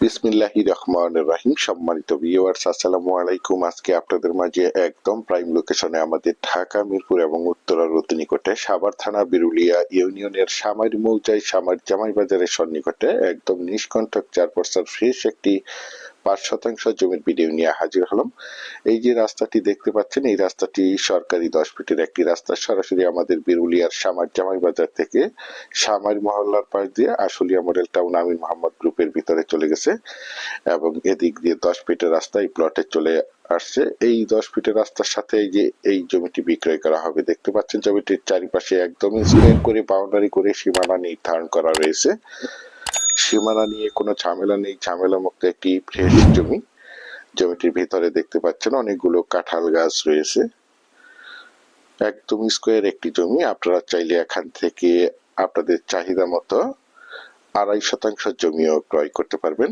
বিসমিল্লাহির রহমানির রহিম। সম্মানিত ভিউয়ার্স, আসসালামু আলাইকুম। আজকে আপনাদের মাঝে একদম প্রাইম লোকেশনে আমাদের ঢাকা মিরপুর এবং উত্তরার অতি নিকটে সাভার থানা বিরুলিয়া ইউনিয়নের সামার মৌজায় সামার জামাই বাজারের সন্নিকটে একদম নিষ্কণ্টক 4% ফ্রেশ একটি 5% জমির ভিডিও নিয়ে হাজির হলাম। এই যে রাস্তাটি দেখতে পাচ্ছেন, এই রাস্তাটি সরকারি 10 ফিটের একটি রাস্তা, সরাসরি আমাদের বিরুলিয়ার সামার জামাই বাজার থেকে সামার মহল্লার পাশ দিয়ে আশুলিয়া মডেল টাউন আমিন মোহাম্মদ গ্রুপের ভিতরে চলে গেছে এবং এদিক দিয়ে 10 ফিটের রাস্তা এই প্লটে চলে আসছে। এই 10 ফিটের রাস্তার সাথে এই যে এই জমিটি বিক্রয় করা হবে, দেখতে পাচ্ছেন জমিটির চারিপাশে একদম স্কোয়ার করে বাউন্ডারি করে সীমানা নির্ধারণ করা রয়েছে। সীমানা নিয়ে কোনো ঝামেলা নেই, ঝামেলা মুক্ত একটি ফ্রেশ জমি। জমিটির ভিতরে দেখতে পাচ্ছেন অনেকগুলো কাঁঠাল গাছ রয়েছে। একদম স্কোয়ার একটি জমি। আপনারা চাইলে এখান থেকে আপনাদের চাহিদা মতো 2.5% জমিও ক্রয় করতে পারবেন।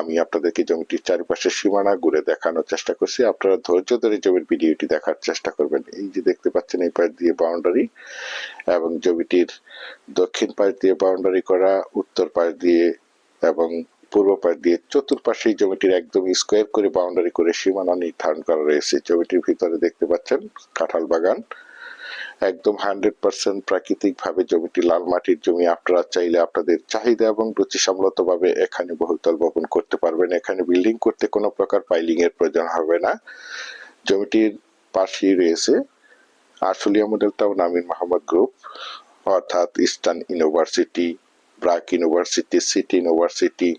আমি আপনাদেরকে জমিটির চারিপাশে সীমানা ঘুরে দেখানোর চেষ্টা করছি, আপনারা ধৈর্য ধরে জমির ভিডিওটি দেখার চেষ্টা করবেন। এই যে দেখতে পাচ্ছেন এই পাশ দিয়ে বাউন্ডারি এবং জমিটির দক্ষিণ পাশ দিয়ে বাউন্ডারি করা, উত্তর পাশ দিয়ে এবং পূর্ব পাশ দিয়ে চতুর্পাশেই জমিটির একদম স্কোয়ার করে বাউন্ডারি করে সীমানা নির্ধারণ করা রয়েছে। জমিটির ভিতরে দেখতে পাচ্ছেন কাঁঠাল বাগান, একদম 100% প্রাকৃতিক ভাবে জমিটি লাল মাটির জমি। আপনারা চাইলে আপনাদের চাহিদা এবং রুচি সম্মত ভাবে এখানে বহুতল ভবন করতে পারবেন। এখানে বিল্ডিং করতে কোনো প্রকার পাইলিং এর প্রয়োজন হবে না। জমিটির পাশেই রয়েছে আশুলিয়া মডেল টাউন আমিন মোহাম্মদ গ্রুপ, অর্থাৎ eastern university, BRAC university, city university,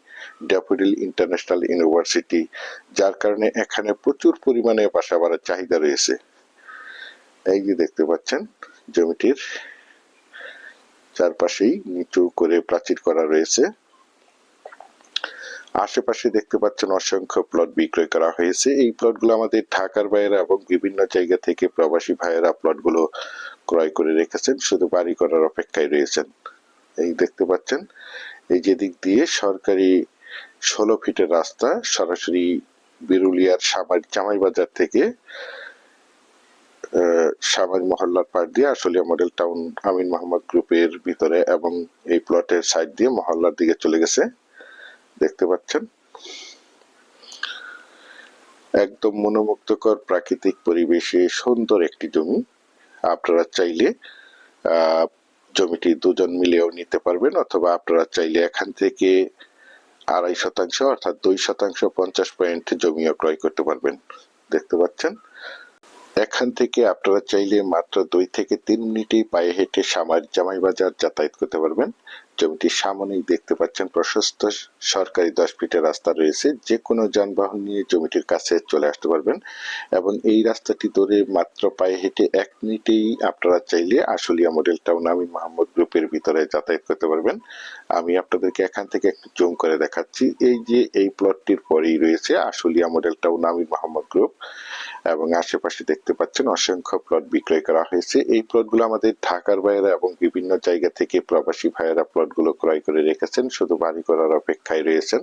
daffodil international university, যার কারণে এখানে প্রচুর পরিমাণে বাসা বাড়ার চাহিদা রয়েছে। এই যে দেখতে পাচ্ছেন জমিটির চারপাশেই নিচু করে প্রাচীর করা রয়েছে। আশেপাশে দেখতে পাচ্ছেন অসংখ্য প্লট বিক্রয় করা হয়েছে। এই প্লটগুলো আমাদের ঢাকার ভাইয়েরা এবং বিভিন্ন জায়গা থেকে প্রবাসী ভাইয়েরা প্লটগুলো ক্রয় করে রেখেছেন, শুধু বাড়ি করার অপেক্ষায় রয়েছেন। এই দেখতে পাচ্ছেন এই যে দিক দিয়ে সরকারি 16 ফিটের রাস্তা, সরাসরি বিরুলিয়ার সামার জামাই বাজার থেকে সামার মহল্লার পাশ দিয়ে আশুলিয়া মডেল টাউন আমিন মোহাম্মদ গ্রুপের ভিতরে এবং এই প্লটের সাইড দিয়ে মহল্লার দিকে চলে গেছে। দেখতে পাচ্ছেন একদম মনোমুগ্ধকর প্রাকৃতিক পরিবেশে সুন্দর একটি জমি। আপনারা চাইলে জমিটি দুজন মিলেও নিতে পারবেন, অথবা আপনারা চাইলে এখান থেকে 2.5% অর্থাৎ 2% 50 পয়েন্ট জমিও ক্রয় করতে পারবেন। দেখতে পাচ্ছেন এখান থেকে আপনারা চাইলে মাত্র 2 থেকে 3 মিনিটেই পায়ে হেঁটে সামার জামাই বাজার যাতায়াত করতে পারবেন। জমিটির সামনেই দেখতে পাচ্ছেন প্রশস্ত সরকারি 10 ফিটের রাস্তা রয়েছে, যে কোনো যানবাহন নিয়ে জমিটির কাছে চলে আসতে পারবেন এবং এই রাস্তাটি ধরে মাত্র পায়ে হেঁটে 1 মিনিটেই আপনারা চাইলে আশুলিয়া মডেল টাউন আমিন মোহাম্মদ গ্রুপের ভিতরে যাতায়াত করতে পারবেন। আমি আপনাদেরকে এখান থেকে একটু জুম করে দেখাচ্ছি। এই যে এই প্লটটির পরেই রয়েছে আশুলিয়া মডেল টাউন আমিন মোহাম্মদ গ্রুপ এবং আশেপাশে দেখতে পাচ্ছেন অসংখ্য প্লট বিক্রয় করা হয়েছে। এই প্লটগুলো আমাদের ঢাকার ভাইয়েরা এবং বিভিন্ন জায়গা থেকে প্রবাসী ভাইয়েরা প্লটগুলো ক্রয় করে রেখেছেন, শুধু বাড়ি করার অপেক্ষায় রয়েছেন।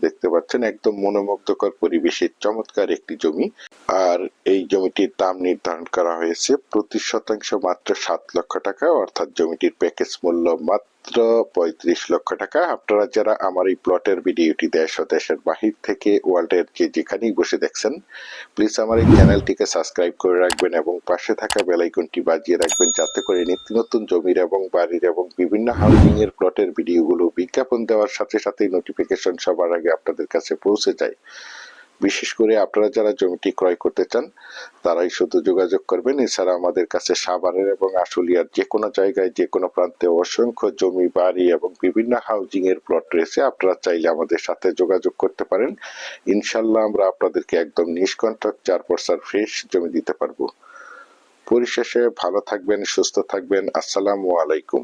দেখতে পাচ্ছেন একদম মনোমুগ্ধকর পরিবেশের চমৎকার একটি জমি। আর এই জমিটির দাম নির্ধারণ করা হয়েছে প্রতি শতাংশ মাত্র 7 লক্ষ টাকা, অর্থাৎ জমিটির প্যাকেজ মূল্য মাত্র 35 লক্ষ টাকা। আপনারা যারা আমার এই প্লটের ভিডিওটি দেশ ও দেশের বাহির থেকে ওয়ার্ল্ডের যেখানেই বসে দেখছেন, প্লিজ আমার এই চ্যানেলটিকে সাবস্ক্রাইব করে রাখবেন এবং পাশে থাকা বেল আইকনটি বাজিয়ে রাখবেন, যাতে করে নিত্য নতুন জমির এবং বাড়ির এবং বিভিন্ন হাউজিং এর প্লটের ভিডিওগুলো বিজ্ঞাপন দেওয়ার সাথে সাথে নোটিফিকেশন সবার আগে আপনাদের কাছে পৌঁছে যায়। বিশেষ করে আপনারা যারা জমিটি ক্রয় করতে চান তারাই শুধু যোগাযোগ করবেন। এছাড়া আমাদের কাছে সাভারের এবং আশুলিয়ার যে কোনো জায়গায় যে কোনো প্রান্তে অসংখ্য জমি, বাড়ি এবং বিভিন্ন হাউজিং এর প্লট রয়েছে। আপনারা চাইলে আমাদের সাথে যোগাযোগ করতে পারেন। ইনশাল্লাহ আমরা আপনাদেরকে একদম নিষ্কণ্টক 4% ফ্রেশ জমি দিতে পারবো। পরিশেষে ভালো থাকবেন, সুস্থ থাকবেন। আসসালামু আলাইকুম।